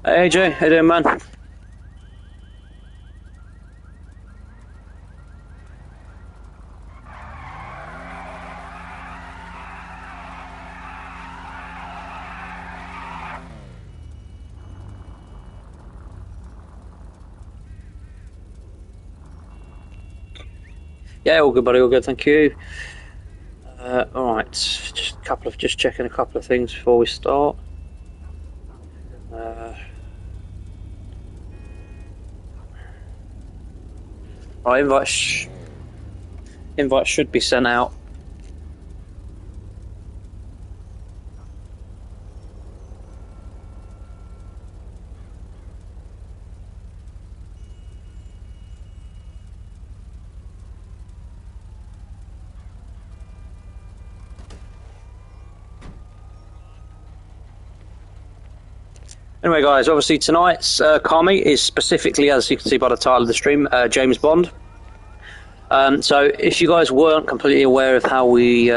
Hey AJ, how you doing, man? Yeah, all good, buddy. All good, thank you. All right, just checking a couple of things before we start. Uh, right, invite should be sent out. Anyway, guys, obviously tonight's car meet is specifically, as you can see by the title of the stream, James Bond. So if you guys weren't completely aware of how we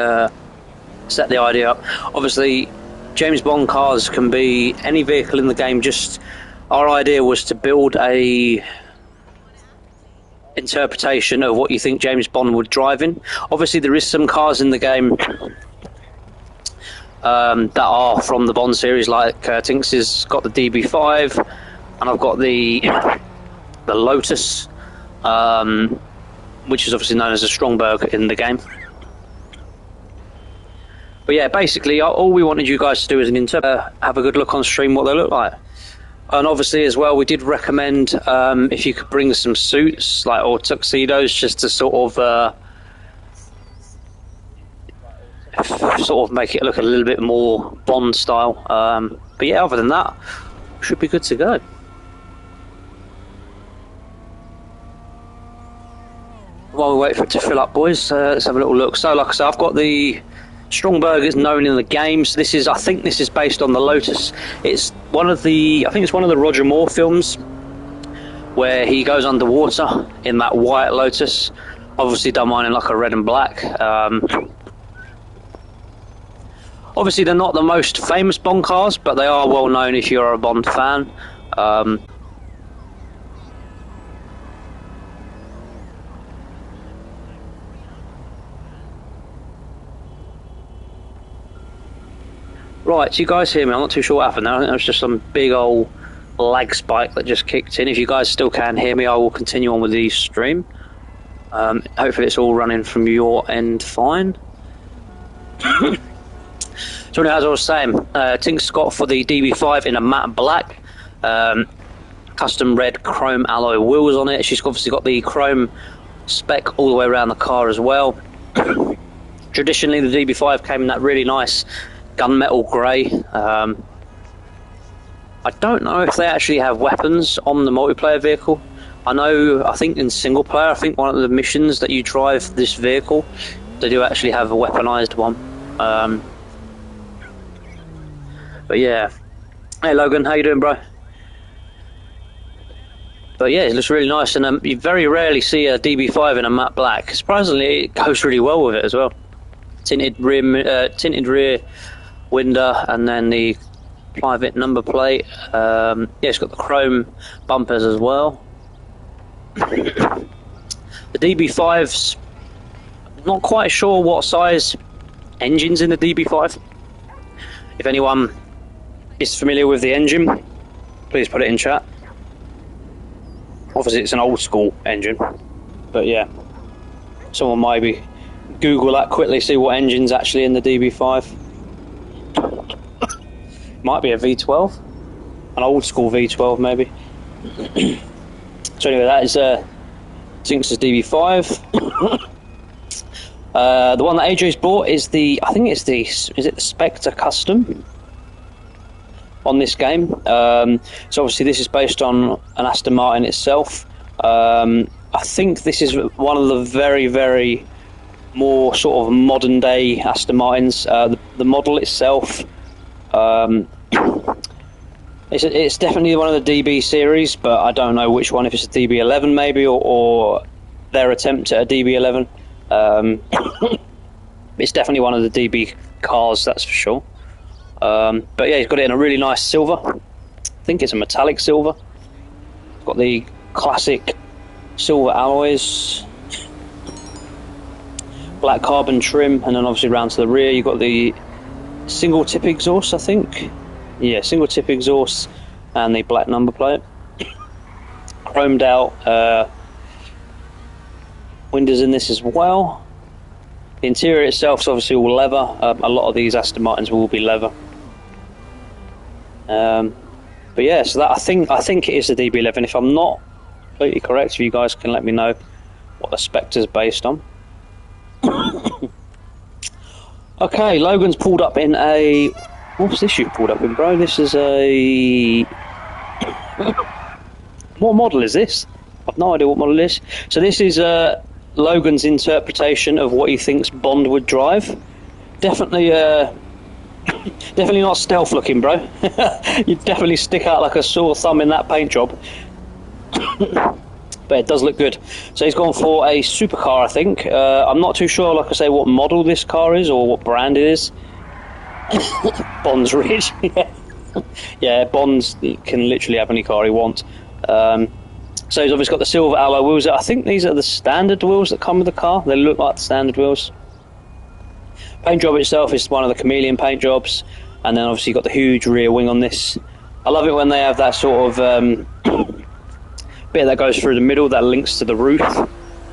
set the idea up, obviously James Bond cars can be any vehicle in the game. Just our idea was to build a interpretation of what you think James Bond would drive in. Obviously, there is some cars in the game that are from the Bond series, like Tinks has got the DB5, and I've got the Lotus, which is obviously known as a Strongberg in the game. But yeah, basically, all we wanted you guys to do is have a good look on stream what they look like. And obviously, as well, we did recommend if you could bring some suits, or tuxedos, just to sort of make it look a little bit more Bond style. But yeah, other than that, should be good to go. While we wait for it to fill up, boys, let's have a little look. So, like I said, I've got the Strongberg is known in the game. So I think this is based on the Lotus. I think it's one of the Roger Moore films where he goes underwater in that white Lotus. Obviously done mine in like a red and black. Obviously they're not the most famous Bond cars, but they are well known if you're a Bond fan. Right, so you guys hear me? I'm not too sure what happened there. I think there was just some big old lag spike that just kicked in. If you guys still can hear me, I will continue on with the stream. Hopefully it's all running from your end fine. So as I was saying, Tinks got for the DB5 in a matte black, custom red chrome alloy wheels on it. She's obviously got the chrome spec all the way around the car as well. Traditionally the DB5 came in that really nice gunmetal grey. I don't know if they actually have weapons on the multiplayer vehicle. I think in single player, I think one of the missions that you drive this vehicle, they do actually have a weaponized one. But yeah, hey Logan, how you doing, bro? But yeah, it looks really nice, and you very rarely see a DB5 in a matte black. Surprisingly, it goes really well with it as well. Tinted rear window, and then the private number plate. Yeah, it's got the chrome bumpers as well. The DB5's not quite sure what size engine's in the DB5. If anyone is familiar with the engine, please put it in chat. Obviously it's an old school engine, but yeah, someone maybe Google that quickly, see what engine's actually in the DB5. Might be a V12, an old school V12 maybe. So anyway, that is Tinks' DB5. The one that AJ's bought is is it the Spectre Custom on this game. So obviously this is based on an Aston Martin itself. I think this is one of the very, very more sort of modern day Aston Martins. The model itself, it's definitely one of the DB series, but I don't know which one, if it's a DB11 maybe, or their attempt at a DB11. It's definitely one of the DB cars, that's for sure. But yeah, he's got it in a really nice silver. think it's a metallic silver. It's got the classic silver alloys, black carbon trim, and then obviously round to the rear you've got the single tip exhaust, I think. Yeah, single tip exhaust and the black number plate. Chromed out windows in this as well. The interior itself is obviously all leather. A lot of these Aston Martins will be leather. But yeah, so that I think it is the DB11. If I'm not completely correct, if you guys can let me know what the spec is based on. Okay, Logan's pulled up in a... What's this you've pulled up in, bro? This is a... What model is this? I've no idea what model it is. So this is Logan's interpretation of what he thinks Bond would drive. Definitely definitely not stealth looking, bro. You'd definitely stick out like a sore thumb in that paint job. But it does look good. So he's gone for a supercar, I think. I'm not too sure, like I say, what model this car is or what brand it is. Bond's rich. Yeah, Bond's can literally have any car he wants. So he's obviously got the silver alloy wheels. I think these are the standard wheels that come with the car. They look like the standard wheels. Paint job itself is one of the chameleon paint jobs, and then obviously you've got the huge rear wing on this. I love it when they have that sort of bit that goes through the middle that links to the roof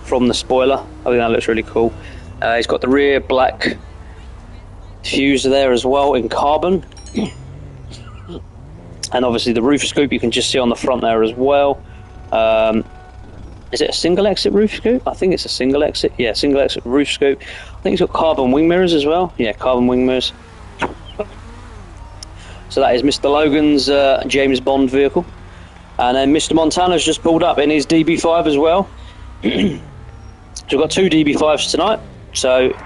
from the spoiler. I think that looks really cool. He's got the rear black diffuser there as well in carbon, and obviously the roof scoop you can just see on the front there as well. Is it a single exit roof scoop? I think it's a single exit. Yeah, single exit roof scoop. I think it's got carbon wing mirrors as well. Yeah, carbon wing mirrors. So that is Mr. Logan's James Bond vehicle. And then Mr. Montana's just pulled up in his DB5 as well. So we've got two DB5s tonight. So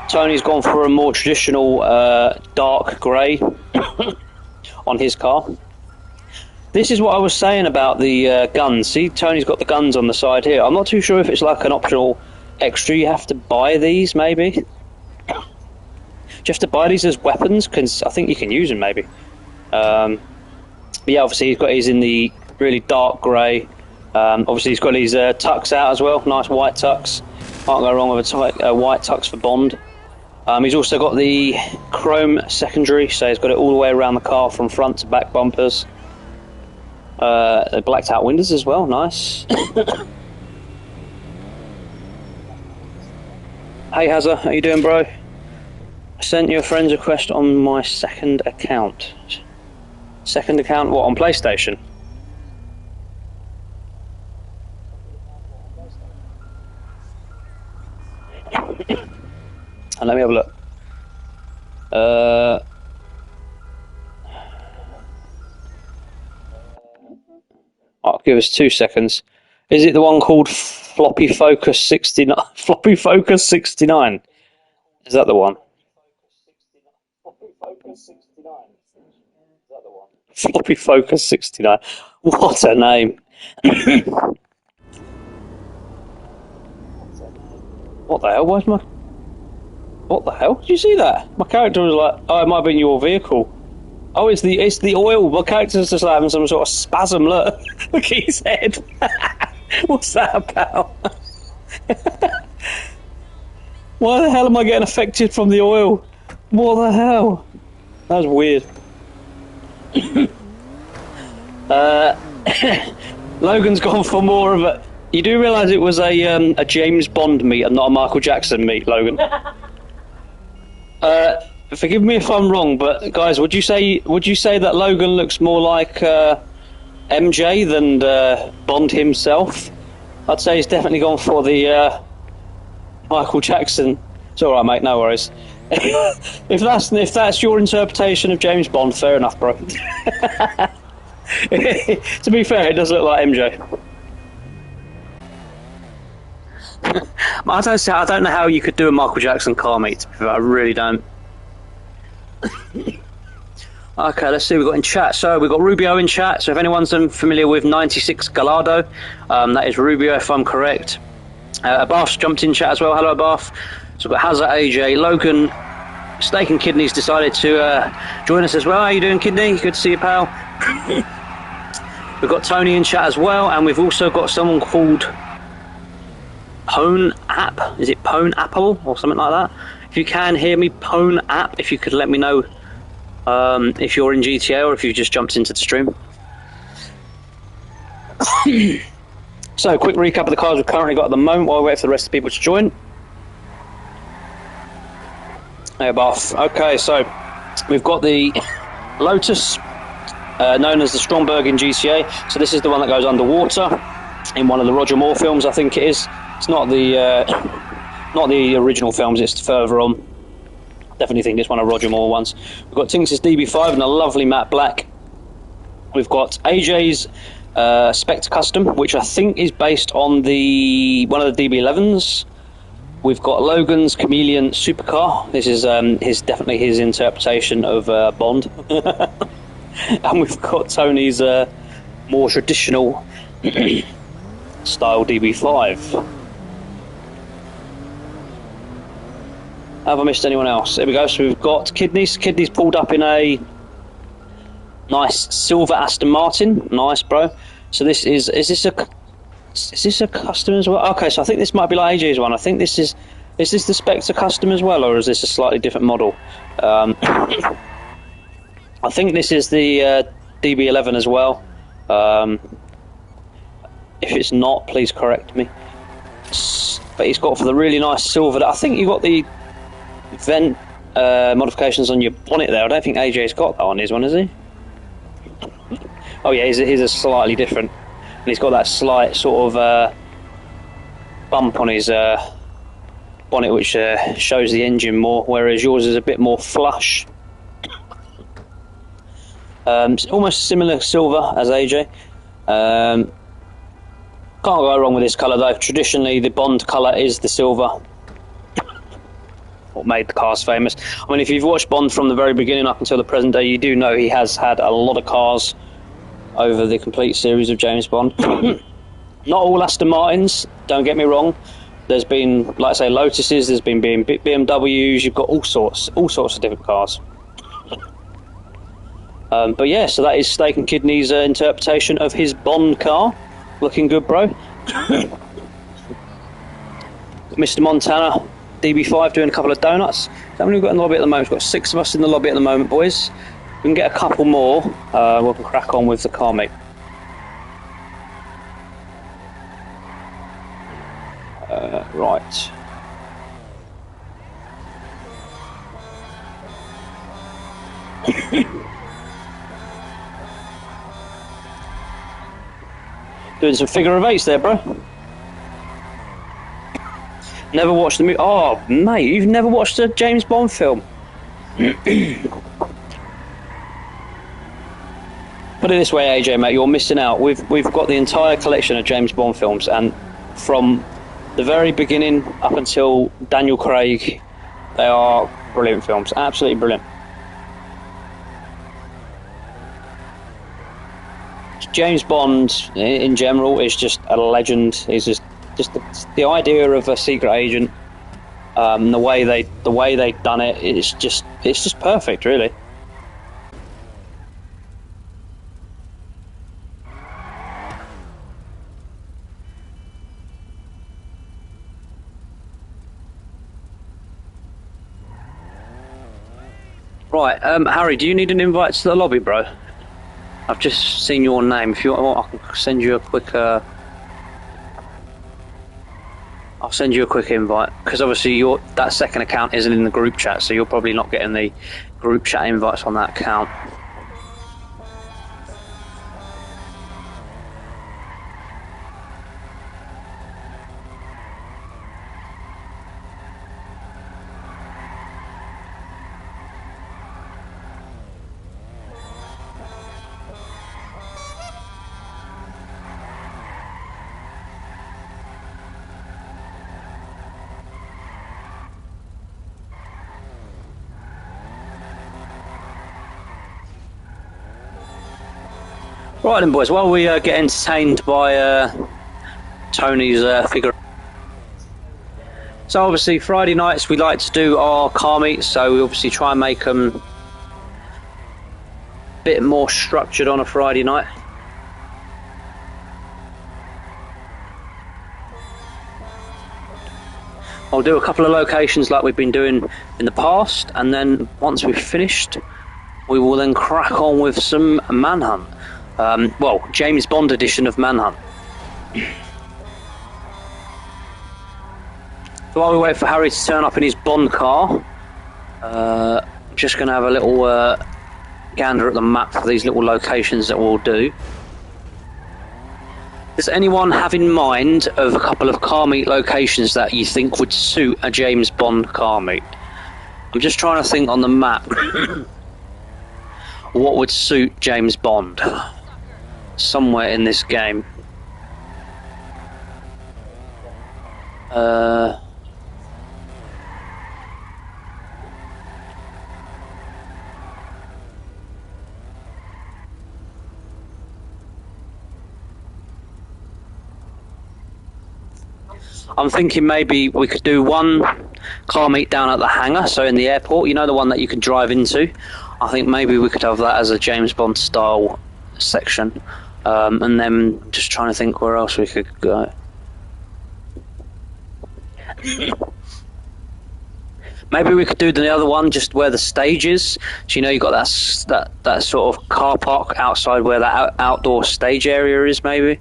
Tony's gone for a more traditional dark grey on his car. This is what I was saying about the guns. See, Tony's got the guns on the side here. I'm not too sure if it's like an optional extra. You have to buy these, maybe. Do you have to buy these as weapons? Because I think you can use them, maybe. But yeah, obviously he's in the really dark grey. Obviously he's got these tucks out as well. Nice white tucks. Can't go wrong with a white tux for Bond. He's also got the chrome secondary, so he's got it all the way around the car from front to back bumpers. Blacked out windows as well, nice. Hey Hazza, how you doing, bro? I sent you a friend's request on my second account. Second account, what, on PlayStation? And let me have a look. I'll give us 2 seconds. Is it the one called Floppy Focus 69? Floppy Focus 69? Is that the one? Floppy Focus 69. What a name. What the hell? Where's my... What the hell? Did you see that? My character was like, oh, it might have been your vehicle. Oh, it's the oil. My character's just having some sort of spasm. Look, look at his head. What's that about? Why the hell am I getting affected from the oil? What the hell? That was weird. Logan's gone for more of a... You do realise it was a James Bond meet and not a Michael Jackson meet, Logan? Forgive me if I'm wrong, but guys, would you say that Logan looks more like MJ than Bond himself? I'd say he's definitely gone for the Michael Jackson. It's all right, mate. No worries. If that's your interpretation of James Bond, fair enough, bro. To be fair, it does look like MJ. I don't know how you could do a Michael Jackson car meet. I really don't. Okay, let's see. We've got in chat. So we've got Rubio in chat. So if anyone's familiar with 96 Gallardo, that is Rubio, if I'm correct. Abath's jumped in chat as well. Hello, Abath. So we've got Hazza, AJ, Logan, Steak and Kidney's decided to join us as well. How you doing, Kidney? Good to see you, pal. We've got Tony in chat as well, and we've also got someone called Pone App. Is it Pone Apple or something like that? If you can hear me, Pone App, if you could let me know if you're in GTA or if you just jumped into the stream. So, quick recap of the cars we've currently got at the moment while we wait for the rest of the people to join. Hey, Buff. Okay, so we've got the Lotus, known as the Stromberg in GTA. So this is the one that goes underwater in one of the Roger Moore films, I think it is. It's not the original films, it's further on. Definitely think it's one of Roger Moore ones. We've got Tinks's DB5 in a lovely matte black. We've got AJ's Spectre Custom, which I think is based on one of the DB11s. We've got Logan's Chameleon Supercar. This is definitely his interpretation of Bond. And we've got Tony's more traditional style DB5. Have I missed anyone else? There we go. So we've got Kidneys. Kidneys pulled up in a nice silver Aston Martin. Nice, bro. So this is this a custom as well? Okay, so I think this might be like AJ's one. I think this is this the Spectre Custom as well, or is this a slightly different model? I think this is the DB11 as well. If it's not, please correct me. But he's got for the really nice silver. I think you got the vent modifications on your bonnet there. I don't think AJ's got that on his one, has he? Oh yeah, he's a slightly different. And he's got that slight sort of bump on his bonnet, which shows the engine more, whereas yours is a bit more flush. Almost similar silver as AJ. Can't go wrong with this colour though. Traditionally, the Bond colour is the silver. What made the cars famous. I mean, if you've watched Bond from the very beginning up until the present day, you do know he has had a lot of cars over the complete series of James Bond. Not all Aston Martins, don't get me wrong. There's been, like I say, Lotuses, there's been BMWs, you've got all sorts of different cars. But yeah, so that is Steak and Kidney's interpretation of his Bond car. Looking good, bro. Mr. Montana, DB5 doing a couple of donuts. How many we've got in the lobby at the moment? We've got 6 of us in the lobby at the moment, boys. We can get a couple more. We can crack on with the car meet. Right. Doing some figure of eights there, bro. Never watched the movie. Oh, mate, you've never watched a James Bond film. Put it this way, AJ, mate, you're missing out. We've got the entire collection of James Bond films, and from the very beginning up until Daniel Craig, they are brilliant films. Absolutely brilliant. James Bond, in general, is just a legend. He's just the idea of a secret agent. The way they've done it, it's just perfect, really. Right, Harry, do you need an invite to the lobby, bro? I've just seen your name. If you want, I can send you a quick. I'll send you a quick invite, because obviously that second account isn't in the group chat, so you're probably not getting the group chat invites on that account. Right then, boys, while we get entertained by Tony's figure. So obviously Friday nights we like to do our car meets, so we obviously try and make them a bit more structured on a Friday night. I'll do a couple of locations like we've been doing in the past, and then once we've finished, we will then crack on with some Manhunt. Well, James Bond edition of Manhunt. So while we wait for Harry to turn up in his Bond car, I'm just going to have a little gander at the map for these little locations that we'll do. Does anyone have in mind of a couple of car meet locations that you think would suit a James Bond car meet? I'm just trying to think on the map what would suit James Bond somewhere in this game. I'm thinking maybe we could do one car meet down at the hangar, so in the airport, you know, the one that you can drive into. I think maybe we could have that as a James Bond style section, and then just trying to think where else we could go. Maybe we could do the other one just where the stage is. So you know, you've got that sort of car park outside where that outdoor stage area is. Maybe.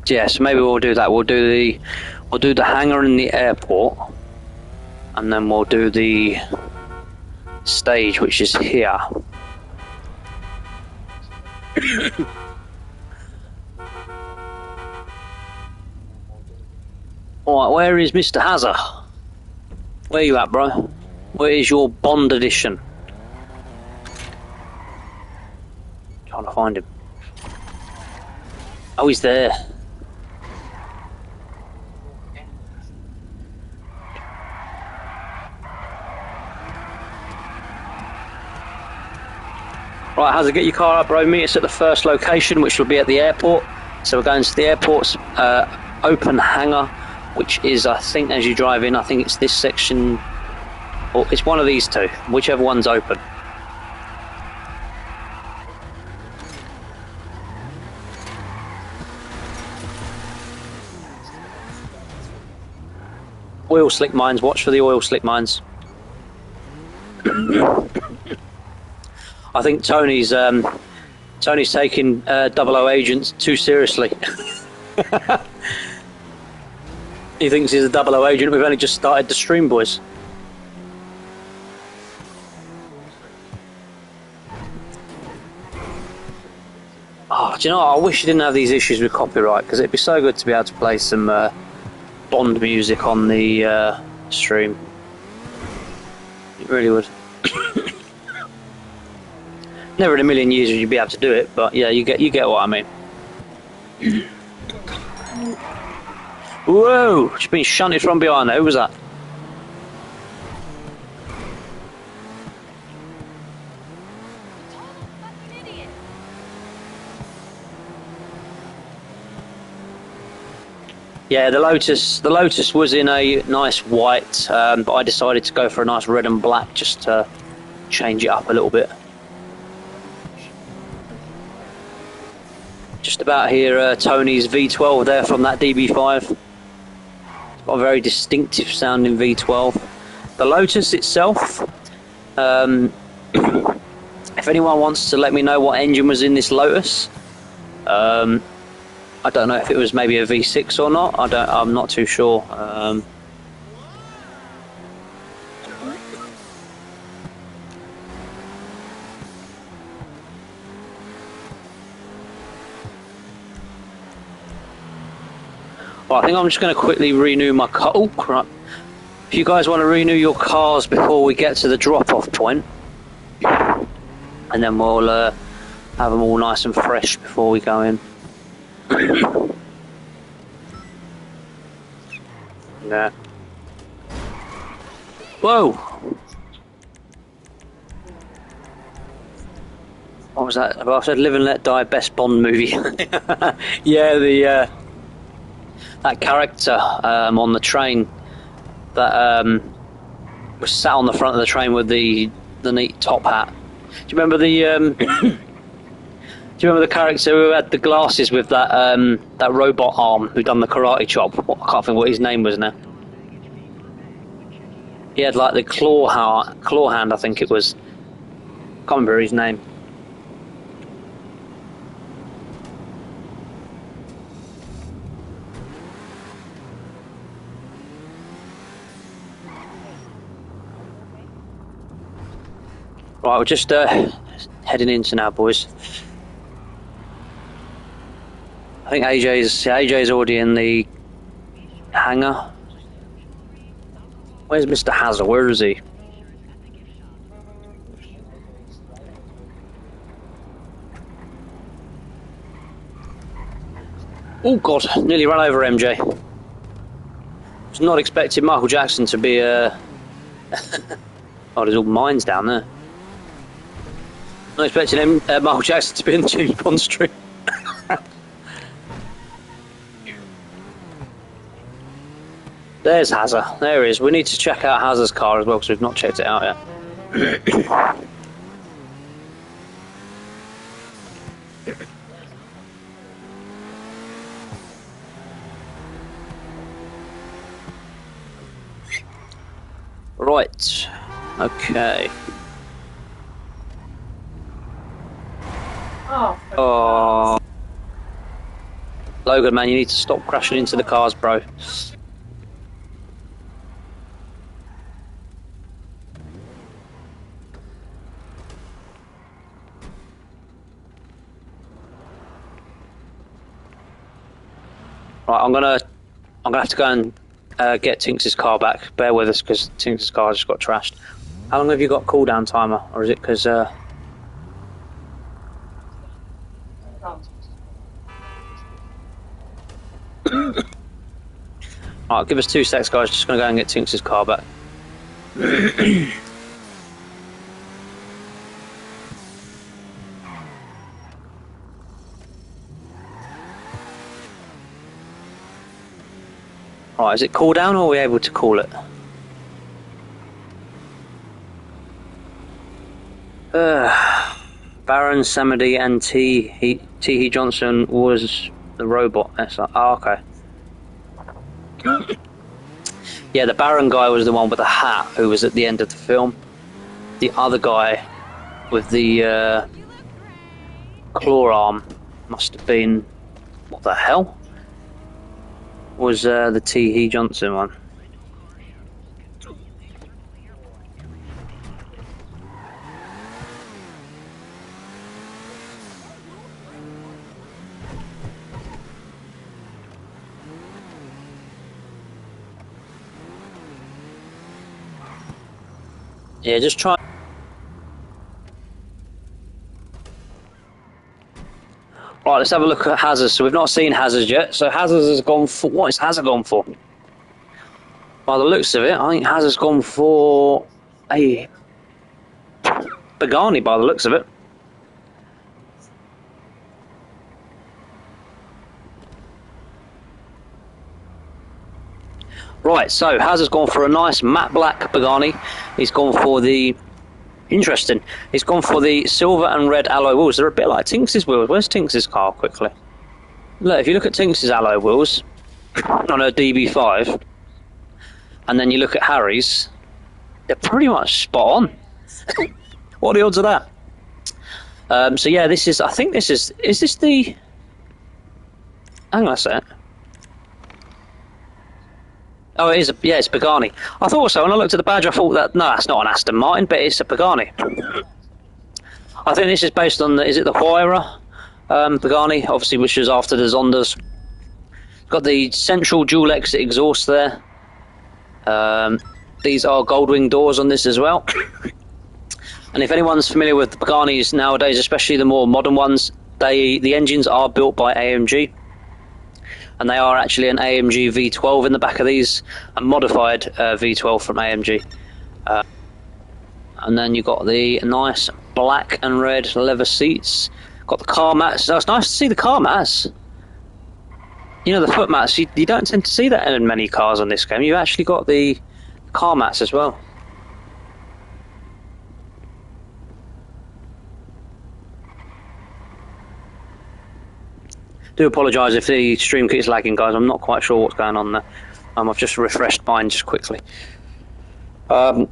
Yeah, so maybe we'll do that. We'll do the hangar in the airport, and then we'll do the stage, which is here. Alright, where is Mr. Hazard? Where you at, bro? Where is your Bond edition? Trying to find him. Oh, he's there. Right, Hazard, get your car up, bro. Meet us at the first location, which will be at the airport. So we're going to the airport's open hangar, which is, I think, as you drive in, I think it's this section, or it's one of these two, whichever one's open. Oil slick mines, watch for the oil slick mines. I think Tony's taking 00 agents too seriously. He thinks he's a 00 agent. We've only just started the stream, boys. Oh, do you know what? I wish you didn't have these issues with copyright, because it'd be so good to be able to play some Bond music on the stream. It really would. Never in a million years would you be able to do it, but yeah, you get what I mean. Whoa! She's been shunted from behind there. Who was that? Yeah, the Lotus was in a nice white, but I decided to go for a nice red and black just to change it up a little bit. Just about here, Tony's V12 there from that DB5. It's got a very distinctive sounding V12. The Lotus itself, if anyone wants to let me know what engine was in this Lotus, I don't know if it was maybe a V6 or not. I'm not too sure. Well, I think I'm just going to quickly renew my car. Oh, crap. If you guys want to renew your cars before we get to the drop-off point, and then we'll have them all nice and fresh before we go in. Yeah. Whoa! What was that? I said Live and Let Die, best Bond movie. Yeah, that character on the train that was sat on the front of the train with the neat top hat. Do you remember the Do you remember the character who had the glasses with that that robot arm who done the karate chop? I can't think what his name was now. He had like the claw hand, I think it was. Can't remember his name. Right, we're just heading into now, boys. I think AJ's already in the hangar. Where's Mr. Hazard? Where is he? Oh God! Nearly ran over MJ. Was not expecting Michael Jackson to be oh, there's all mines down there. Not expecting Michael Jackson to be in the James Bond stream. There's Hazard. There he is. We need to check out Hazard's car as well because we've not checked it out yet. Right. Okay. Oh. Logan, man, you need to stop crashing into the cars, bro. Right, I'm gonna have to go and get Tinks's car back. Bear with us because Tinks's car just got trashed. How long have you got cooldown timer, or is it because? Alright, give us 2 seconds, guys. Just gonna go and get Tinks's car back. Right, is it cooldown or are we able to call it? Baron Samedi and T. Johnson was the robot. Oh, okay. Yeah, the Baron guy was the one with the hat who was at the end of the film. The other guy with the claw arm must have been... What the hell? Was the T. Johnson one. Yeah, just try. Right, let's have a look at Hazard. So we've not seen Hazard yet. So Hazard has gone for... What is Hazard gone for? By the looks of it, I think Hazard's gone for a Pagani by the looks of it. Right, so Hazard's gone for a nice matte black Pagani. He's gone for the... Interesting. He's gone for the silver and red alloy wheels. They're a bit like Tinks's wheels. Where's Tinks's car, quickly? Look, if you look at Tinks's alloy wheels on a DB5, and then you look at Harry's, they're pretty much spot on. What are the odds of that? So yeah, this is... I think this is... Is this the... Hang on a sec. Oh, it is. Yeah, it's Pagani. I thought so. When I looked at the badge, I thought that no, that's not an Aston Martin, but it's a Pagani. I think this is based on the, is it the Huayra Pagani, obviously, which was after the Zondas. Got the central dual exit exhaust there. These are Goldwing doors on this as well. And if anyone's familiar with the Paganis nowadays, especially the more modern ones, the engines are built by AMG. And they are actually an AMG V12 in the back of these, a modified V12 from AMG. And then you've got the nice black and red leather seats. Got the car mats. So it's nice to see the car mats. You know, the foot mats, you don't tend to see that in many cars on this game. You've actually got the car mats as well. Do apologise if the stream keeps lagging, guys. I'm not quite sure what's going on there. I've just refreshed mine just quickly. But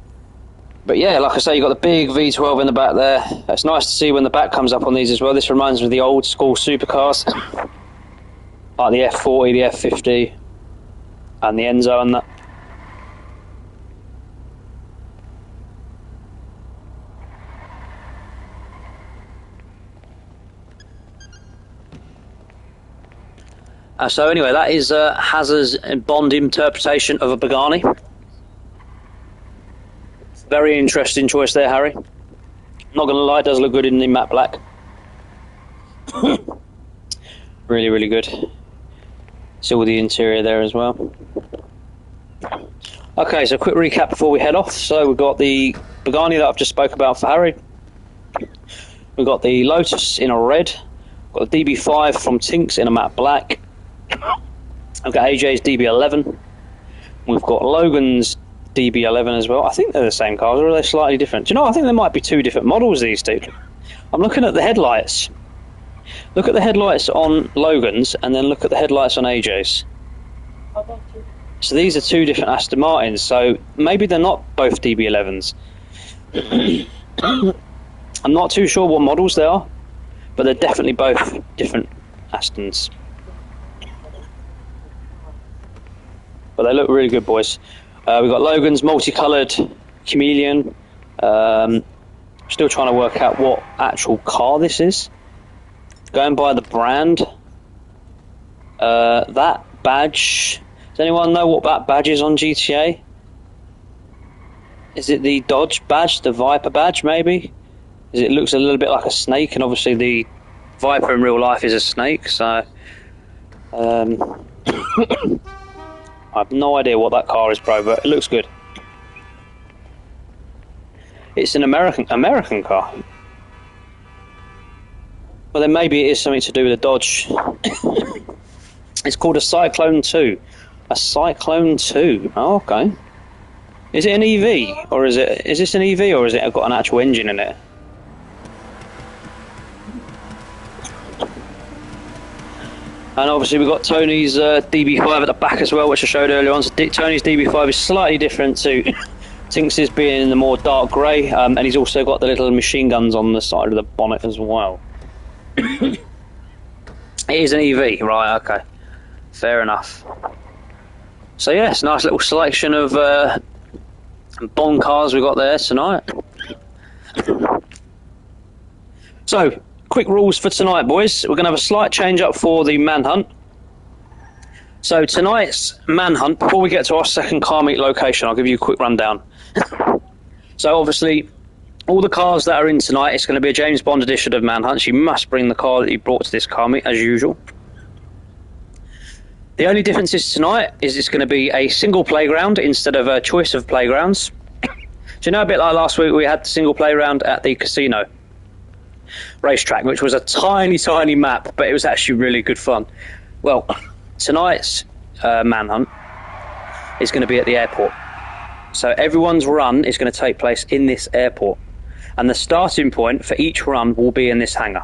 yeah, like I say, you've got the big V12 in the back there. It's nice to see when the back comes up on these as well. This reminds me of the old school supercars, like the F40, the F50, and the Enzo and that. So anyway, that is Hazard's Bond interpretation of a Pagani. Very interesting choice there, Harry. Not going to lie, it does look good in the matte black. Really, really good. Still with the interior there as well. Okay, so quick recap before we head off. So we've got the Pagani that I've just spoke about for Harry. We've got the Lotus in a red. We've got the DB5 from Tinks in a matte black. I've got AJ's DB11. We've got Logan's DB11 as well. I think they're the same cars, or are they slightly different? Do you know, I think there might be two different models, these two. I'm looking at the headlights. Look at the headlights on Logan's, and then look at the headlights on AJ's. So these are two different Aston Martins, so maybe they're not both DB11s. I'm not too sure what models they are, but they're definitely both different Astons. But they look really good, boys. We've got Logan's multicoloured Chameleon. Still trying to work out what actual car this is. Going by the brand. That badge. Does anyone know what that badge is on GTA? Is it the Dodge badge? The Viper badge, maybe? It looks a little bit like a snake, and obviously the Viper in real life is a snake, so... I have no idea what that car is, bro, but it looks good. It's an American car. Well, then maybe it is something to do with the Dodge. It's called a Cyclone 2. A Cyclone 2. Oh, okay. Is it an EV, or is this an EV, or is it got an actual engine in it? And obviously we've got Tony's DB5 at the back as well, which I showed earlier on. So Tony's DB5 is slightly different to Tinks's, being in the more dark grey, and he's also got the little machine guns on the side of the bonnet as well. It is an EV, right, okay. Fair enough. So yes, nice little selection of Bond cars we've got there tonight. So, quick rules for tonight, boys. We're going to have a slight change up for the manhunt. So tonight's manhunt, before we get to our second car meet location, I'll give you a quick rundown. So obviously, all the cars that are in tonight, it's going to be a James Bond edition of manhunt. So you must bring the car that you brought to this car meet, as usual. The only difference is tonight is it's going to be a single playground instead of a choice of playgrounds. Do you know, a bit like last week, we had the single playground at the casino racetrack, which was a tiny map, but it was actually really good fun. Well, tonight's manhunt is going to be at the airport, so everyone's run is going to take place in this airport, and the starting point for each run will be in this hangar.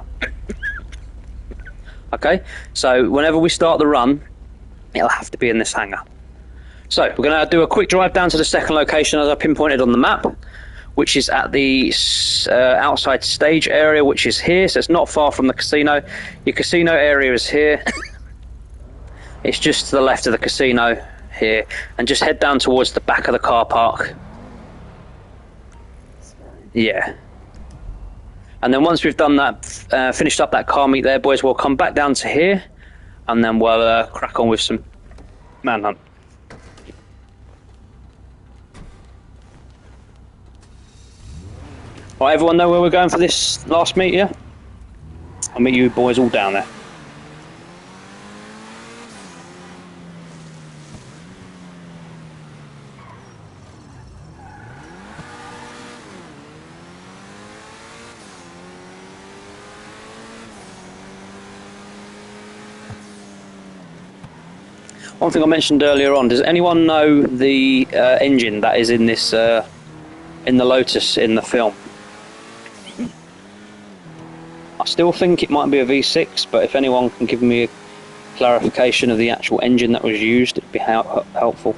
Okay, so whenever we start the run, it'll have to be in this hangar. So we're going to do a quick drive down to the second location as I pinpointed on the map, which is at the outside stage area, which is here, so it's not far from the casino. Your casino area is here. It's just to the left of the casino here, and just head down towards the back of the car park. Yeah. And then once we've done that, finished up that car meet there, boys, we'll come back down to here, and then we'll crack on with some manhunt. Right, everyone know where we're going for this last meet, yeah? I'll meet you boys all down there. One thing I mentioned earlier on, does anyone know the engine that is in this, in the Lotus in the film? I still think it might be a V6, but if anyone can give me clarification of the actual engine that was used, it'd be helpful.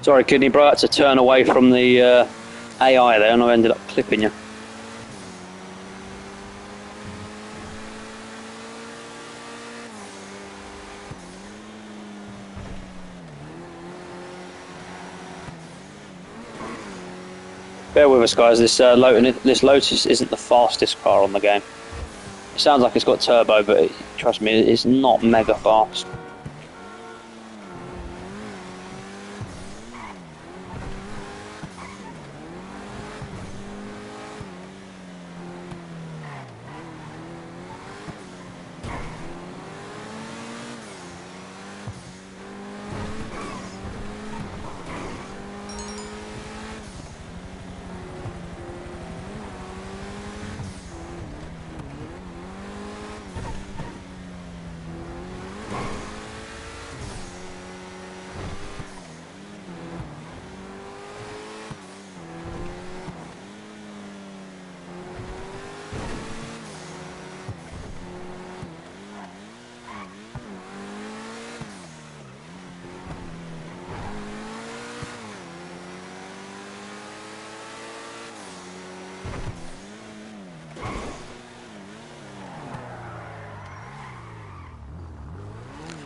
Sorry, Kidney Bro, I had to turn away from the AI there and I ended up clipping you. Bear with us, guys. This Lotus isn't the fastest car on the game. It sounds like it's got turbo, but trust me, it's not mega fast.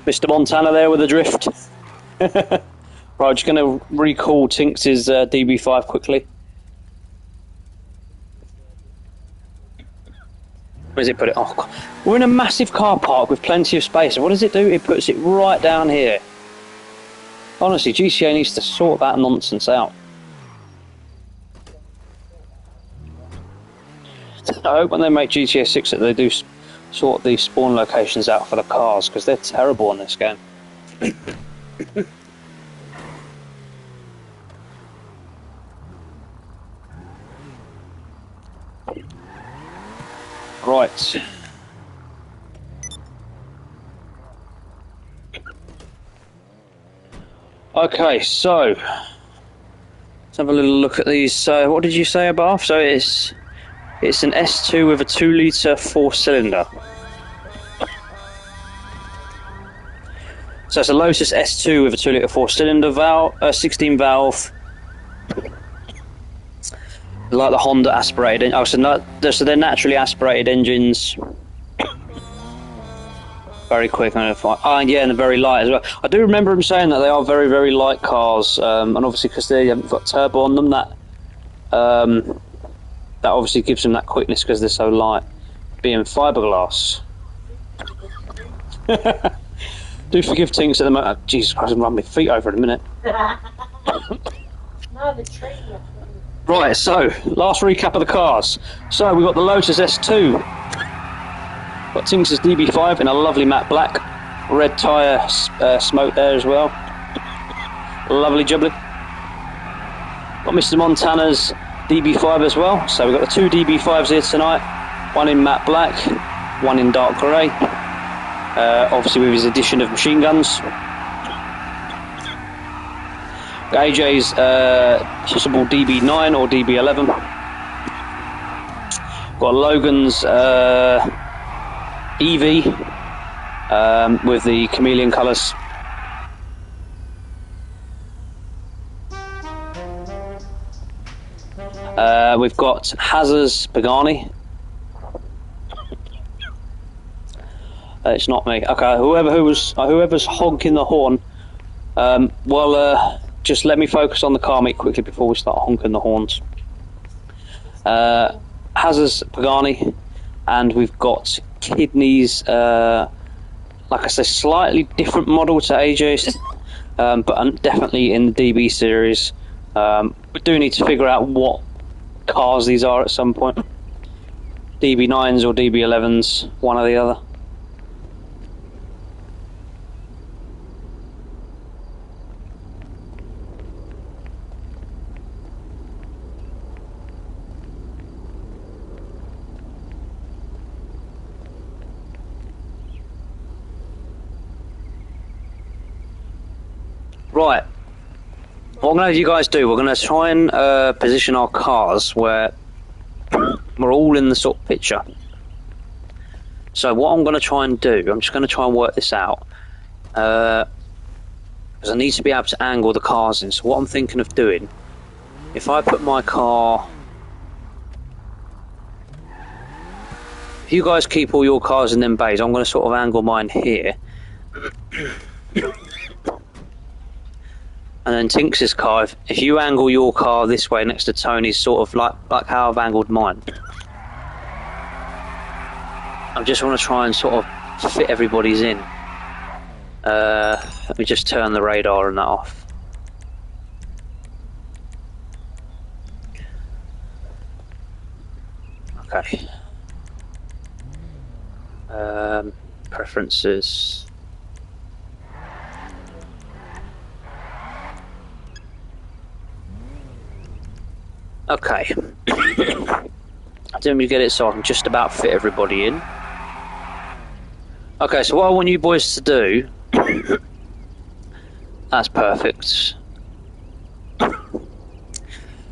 Mr. Montana there with a drift. Right, just going to recall Tinks' DB5 quickly. Where does it put it? Oh, God. We're in a massive car park with plenty of space. And what does it do? It puts it right down here. Honestly, GCA needs to sort that nonsense out. I hope when they make GTA 6 that they do sort these spawn locations out for the cars, because they're terrible on this game. Right. Okay, so let's have a little look at these. So, what did you say, Above? So it's an S2 with a 2-litre 4-cylinder. So it's a Lotus S2 with a 2-litre 4-cylinder valve, 16 valve, like the Honda aspirated. Oh, so they're naturally aspirated engines. Very quick, and yeah, and they're very light as well. I do remember him saying that they are very, very light cars, and obviously because they haven't got turbo on them, that obviously gives them that quickness because they're so light. Being fiberglass. Do forgive Tinks at the moment. Oh, Jesus Christ, I'm running my feet over in a minute. No, the tree. Right, so last recap of the cars. So we've got the Lotus S2. Got Tinks' DB5 in a lovely matte black. Red tyre smoke there as well. Lovely jubbly. Got Mr. Montana's DB5 as well. So we've got the two DB5s here tonight. One in matte black, one in dark grey. Obviously with his addition of machine guns. Got AJ's possible DB9 or DB11. Got Logan's EV with the chameleon colours. We've got Hazard's Pagani. It's not me. Okay, whoever's honking the horn. Just let me focus on the car meet quickly before we start honking the horns. Hazard's Pagani, and we've got Kidney's, like I say, slightly different model to AJ's, but definitely in the DB series. We do need to figure out what cars these are at some point. DB9s or DB11s, one or the other. Right, what I'm going to have you guys do, we're going to try and position our cars where we're all in the sort of picture. So what I'm going to try and do, I'm just going to try and work this out, because I need to be able to angle the cars in. So what I'm thinking of doing, if I put my car, if you guys keep all your cars in them bays, I'm going to sort of angle mine here. And then Tinks's car, if you angle your car this way next to Tony's, sort of like how I've angled mine. I just want to try and sort of fit everybody's in. Let me just turn the radar and that off. Okay. Preferences. Okay. I didn't really get it, so I can just about fit everybody in. Okay, so what I want you boys to do... That's perfect.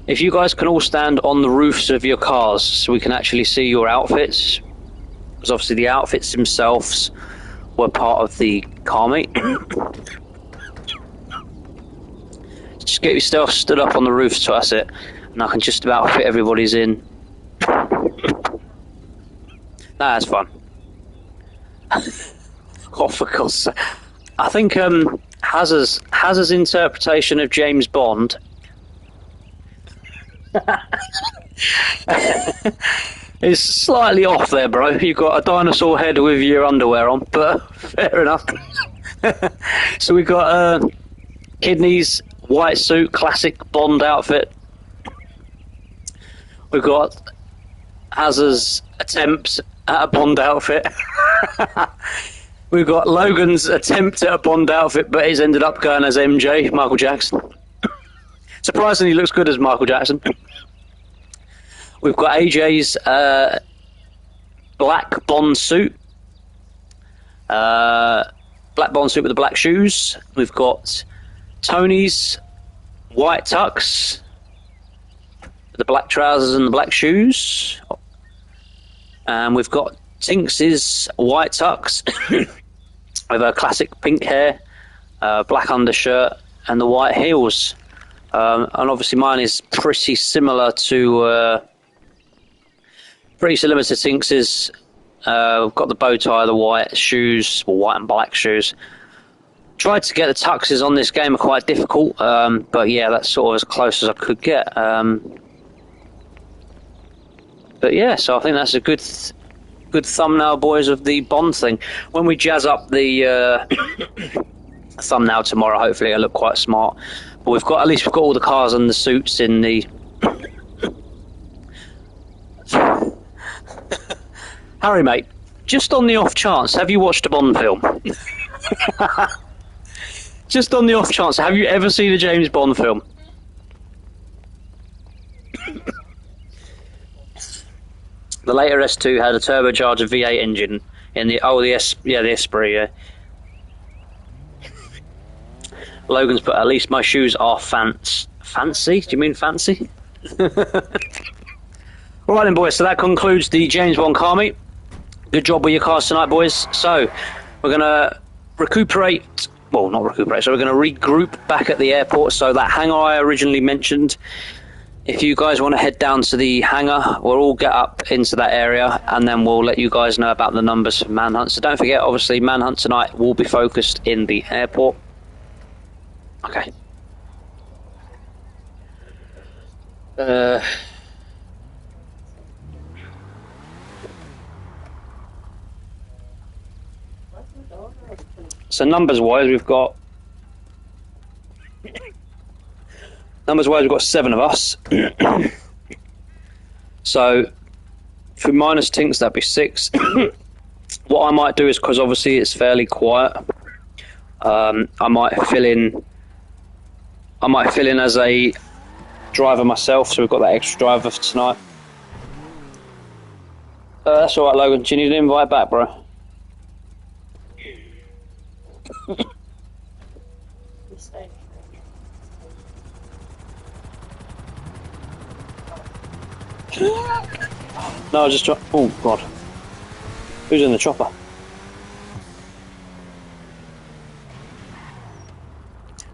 If you guys can all stand on the roofs of your cars so we can actually see your outfits, because obviously the outfits themselves were part of the car meet. Just get yourself stood up on the roof, so that's it. And I can just about fit everybody's in. That's fun. Oh, for God's sake. I think Hazard's interpretation of James Bond is slightly off there, bro. You've got a dinosaur head with your underwear on, but fair enough. So we've got Kidney's white suit, classic Bond outfit. We've got Hazard's attempt at a Bond outfit. We've got Logan's attempt at a Bond outfit, but he's ended up going as MJ, Michael Jackson. Surprisingly, looks good as Michael Jackson. We've got AJ's black Bond suit. Black Bond suit with the black shoes. We've got Tony's white tux, the black trousers and the black shoes. And we've got Tinks's white tux with her classic pink hair, black undershirt, and the white heels. And obviously mine is pretty similar to Tinks's. We've got the bow tie, the white shoes, well, white and black shoes. Tried to get the tuxes on this game are quite difficult, but yeah, that's sort of as close as I could get. But yeah, so I think that's a good thumbnail, boys, of the Bond thing. When we jazz up the thumbnail tomorrow, hopefully it'll look quite smart. But we've got all the cars and the suits in the. Harry, mate, just on the off chance, have you watched a Bond film? Just on the off chance, have you ever seen a James Bond film? The later S2 had a turbocharged V8 engine in the Esprit. Yeah. Logan's put, at least my shoes are fancy. Do you mean fancy? Alright then, boys, so that concludes the James Bond car meet. Good job with your cars tonight, boys. So we're gonna recuperate. Well, not recuperate. So we're gonna regroup back at the airport. So that hangar I originally mentioned. If you guys want to head down to the hangar, we'll all get up into that area, and then we'll let you guys know about the numbers for Manhunt. So don't forget, obviously, Manhunt tonight will be focused in the airport. Okay. So numbers-wise, we've got 7 of us. So If we minus Tinks, that'd be 6. What I might do is, because obviously it's fairly quiet, I might fill in as a driver myself, so we've got that extra driver for tonight. That's alright, Logan. Do you need an invite back, bro? No, I just try. Oh god, who's in the chopper?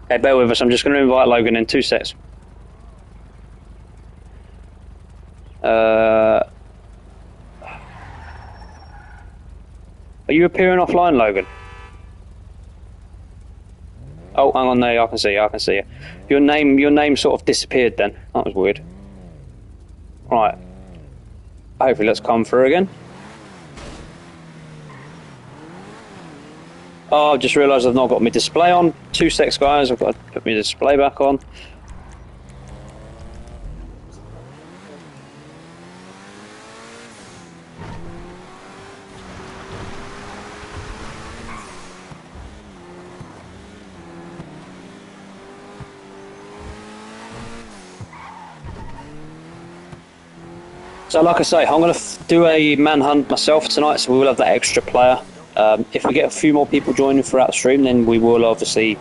Hey, bear with us. I'm just going to invite Logan in 2 secs. Are you appearing offline, Logan? Oh, hang on, there. I can see you. I can see you. Your name sort of disappeared. Then that was weird. Right. Hopefully, let's come through again. Oh, I've just realised I've not got my display on. 2 secs, guys. I've got to put my display back on. So like I say, I'm going to do a manhunt myself tonight, so we will have that extra player. If we get a few more people joining throughout the stream, then we will obviously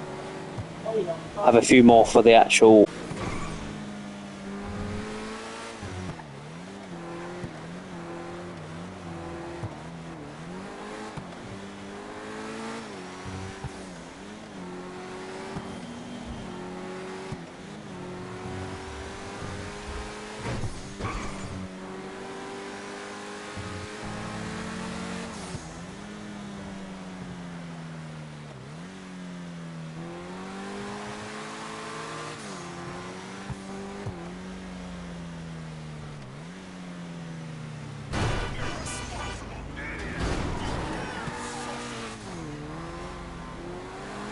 have a few more for the actual...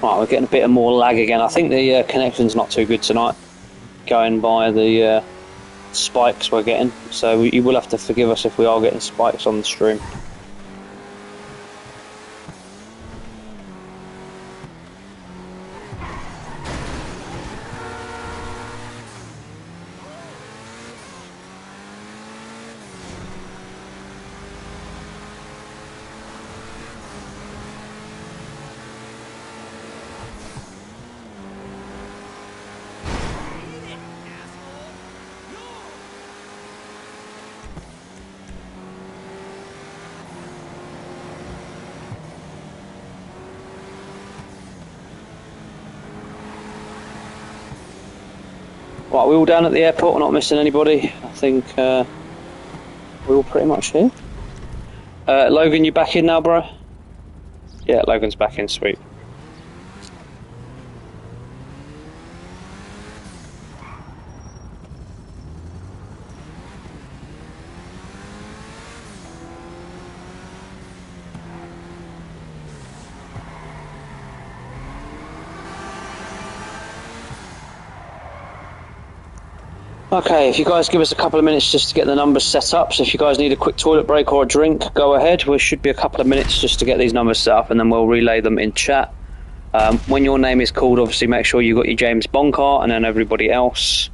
Right, we're getting a bit more lag again. I think the connection's not too good tonight, going by the spikes we're getting. So you will have to forgive us if we are getting spikes on the stream. Right, we're all down at the airport, we're not missing anybody. I think we're all pretty much here. Logan, you back in now, bro? Yeah, Logan's back in, sweet. Okay, if you guys give us a couple of minutes just to get the numbers set up, so if you guys need a quick toilet break or a drink, go ahead. We should be a couple of minutes just to get these numbers set up, and then we'll relay them in chat. When your name is called, obviously make sure you got your James Bond car, and then everybody else.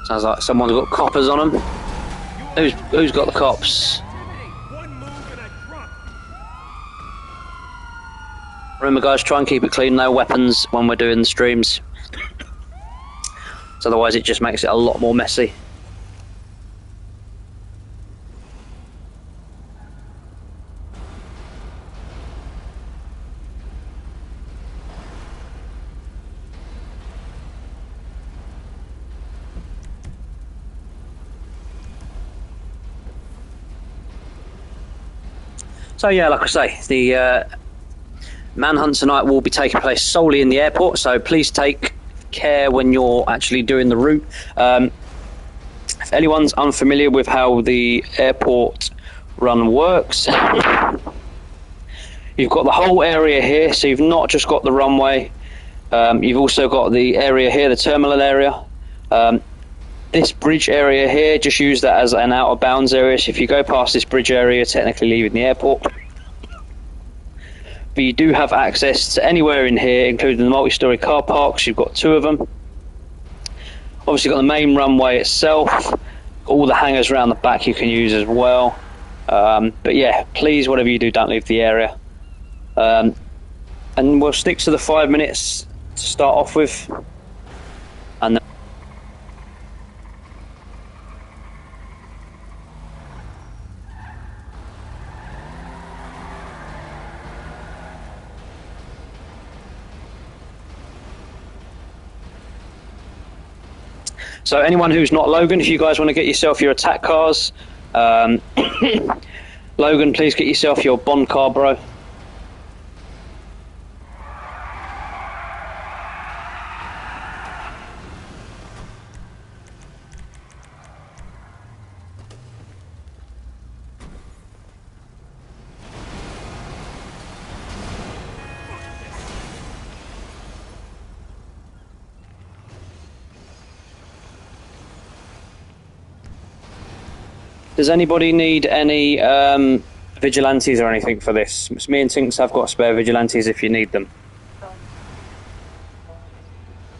Sounds like someone's got coppers on them. Who's got the cops? Remember, guys, try and keep it clean. No weapons when we're doing the streams. So otherwise, it just makes it a lot more messy. So yeah, like I say, the manhunt tonight will be taking place solely in the airport, so please take care when you're actually doing the route. If anyone's unfamiliar with how the airport run works, you've got the whole area here, so you've not just got the runway, you've also got the area here, the terminal area. This bridge area here, just use that as an out of bounds area, so if you go past this bridge area, you're technically leaving the airport. But you do have access to anywhere in here, including the multi-storey car parks. You've got 2 of them. Obviously got the main runway itself, all the hangars around the back you can use as well. But yeah, please, whatever you do, don't leave the area. And we'll stick to the 5 minutes to start off with. And so anyone who's not Logan, if you guys want to get yourself your attack cars, Logan, please get yourself your Bond car, bro. Does anybody need any vigilantes or anything for this? Me and Tinks have got spare vigilantes if you need them.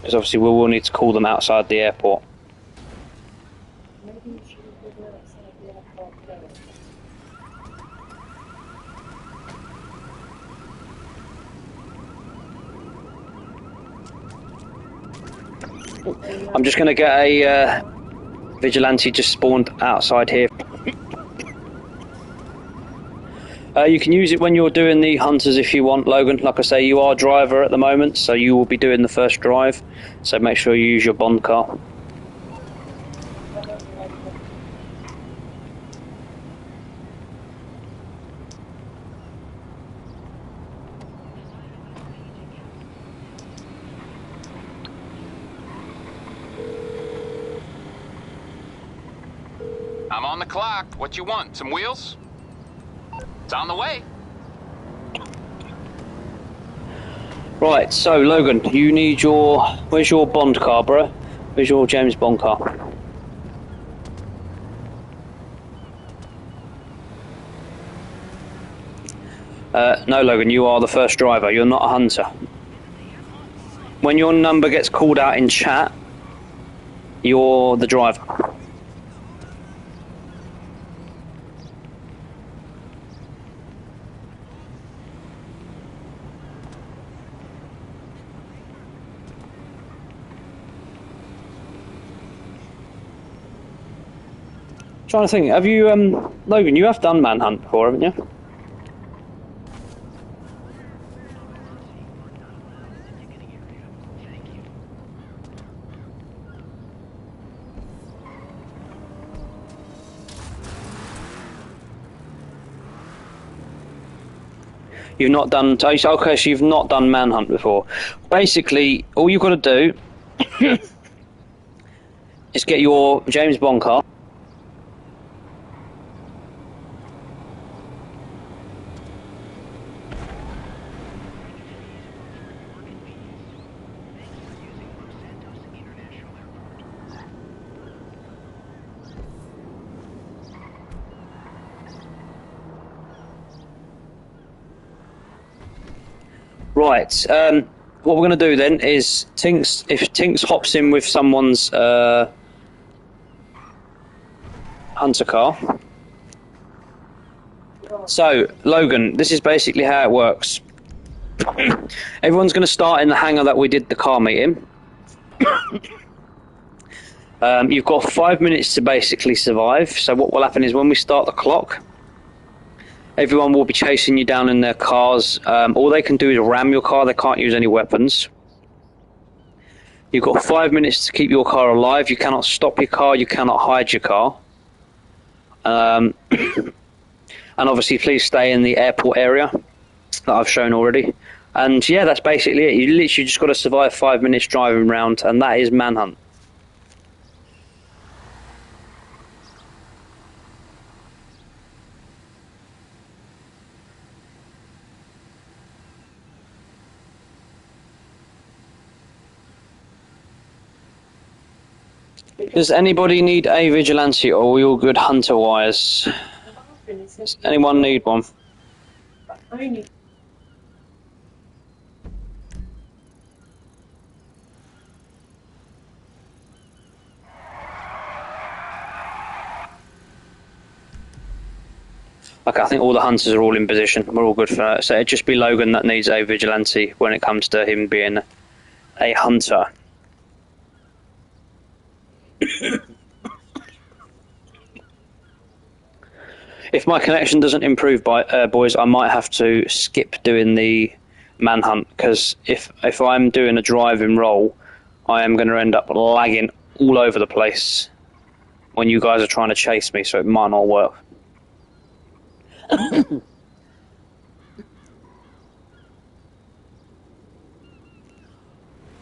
Because obviously we will need to call them outside the airport. Maybe you should have been outside the airport first. I'm just going to get a vigilante just spawned outside here. You can use it when you're doing the hunters if you want, Logan. Like I say, you are driver at the moment, so you will be doing the first drive. So make sure you use your Bond car. I'm on the clock. What you want? Some wheels? It's on the way. Right, so Logan, you need your... Where's your Bond car, bro? Where's your James Bond car? No, Logan, you are the first driver. You're not a hunter. When your number gets called out in chat, you're the driver. Trying to think, have you, Logan, you have done Manhunt before, haven't you? You've not done, okay, so you've not done Manhunt before. Basically, all you've got to do is get your James Bond car. Right, what we're going to do then is if Tinks hops in with someone's hunter car. So, Logan, this is basically how it works. Everyone's going to start in the hangar that we did the car meet in. You've got 5 minutes to basically survive. So what will happen is when we start the clock, everyone will be chasing you down in their cars. All they can do is ram your car. They can't use any weapons. You've got 5 minutes to keep your car alive. You cannot stop your car. You cannot hide your car. And obviously, please stay in the airport area that I've shown already. And yeah, that's basically it. You literally just got to survive 5 minutes driving around, and that is Manhunt. Does anybody need a vigilante, or are we all good hunter-wise? Does anyone need one? Only Okay, I think all the hunters are all in position. We're all good for that. So it'd just be Logan that needs a vigilante when it comes to him being a hunter. If my connection doesn't improve, boys, I might have to skip doing the manhunt, because if I'm doing a driving role, I am going to end up lagging all over the place when you guys are trying to chase me, so it might not work.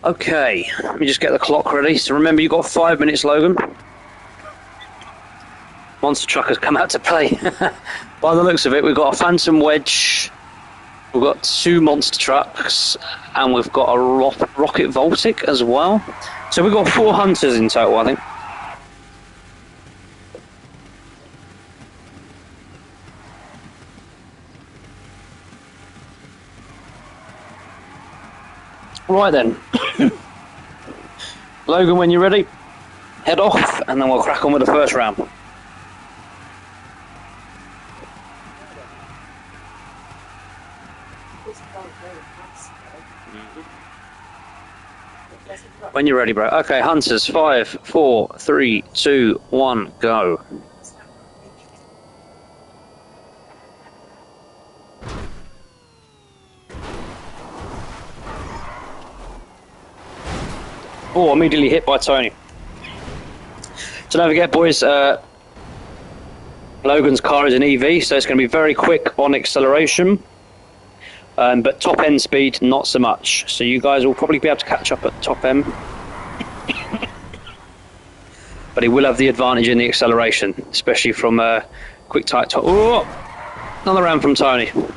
Okay, let me just get the clock ready. So remember, you've got 5 minutes, Logan. Monster truck has come out to play. By the looks of it, we've got a Phantom Wedge, we've got 2 monster trucks, and we've got a Rocket Voltic as well. So we've got 4 hunters in total, I think. Right then. Logan, when you're ready, head off, and then we'll crack on with the first round. When you're ready, bro. Okay, hunters, 5, 4, 3, 2, 1, go. Oh, immediately hit by Tony. So don't forget, boys, Logan's car is an EV, so it's going to be very quick on acceleration. But top end speed, not so much. So you guys will probably be able to catch up at top end. But he will have the advantage in the acceleration, especially from a quick tight top. Oh, another round from Tony. A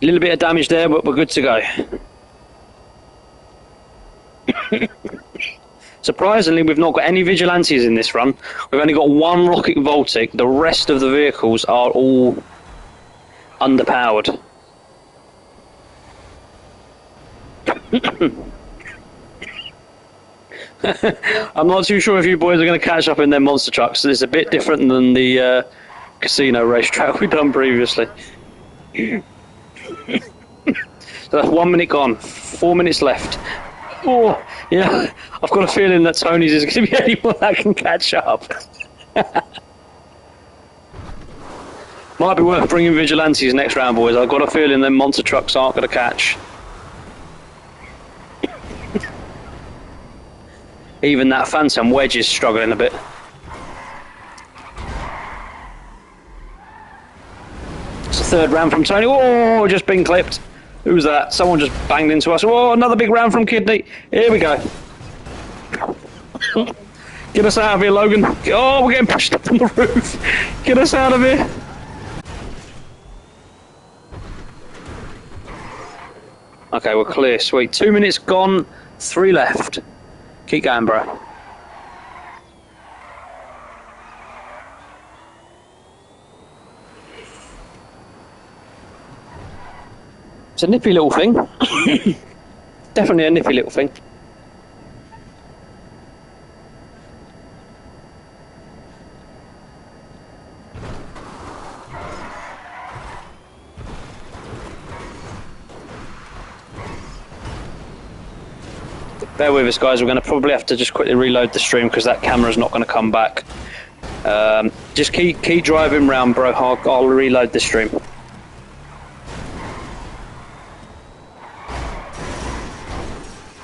little bit of damage there, but we're good to go. Surprisingly, we've not got any vigilantes in this run. We've only got 1 Rocket Voltic. The rest of the vehicles are all underpowered. I'm not too sure if you boys are going to catch up in their monster trucks. It's a bit different than the casino racetrack we've done previously. So that's 1 minute gone, 4 minutes left. Oh, yeah, I've got a feeling that Tony's is going to be anyone that can catch up. Might be worth bringing vigilantes next round, boys. I've got a feeling them monster trucks aren't going to catch. Even that Phantom Wedge is struggling a bit. It's the 3rd round from Tony. Oh, just been clipped. Who's that? Someone just banged into us. Oh, another big round from Kidney. Here we go. Get us out of here, Logan. Oh, we're getting pushed up on the roof. Get us out of here. Okay, we're clear. Sweet. 2 minutes gone, 3 left. Keep going, bro. It's a nippy little thing. Definitely a nippy little thing. Bear with us, guys. We're going to probably have to just quickly reload the stream because that camera's not going to come back. Just keep driving round, bro. I'll reload the stream.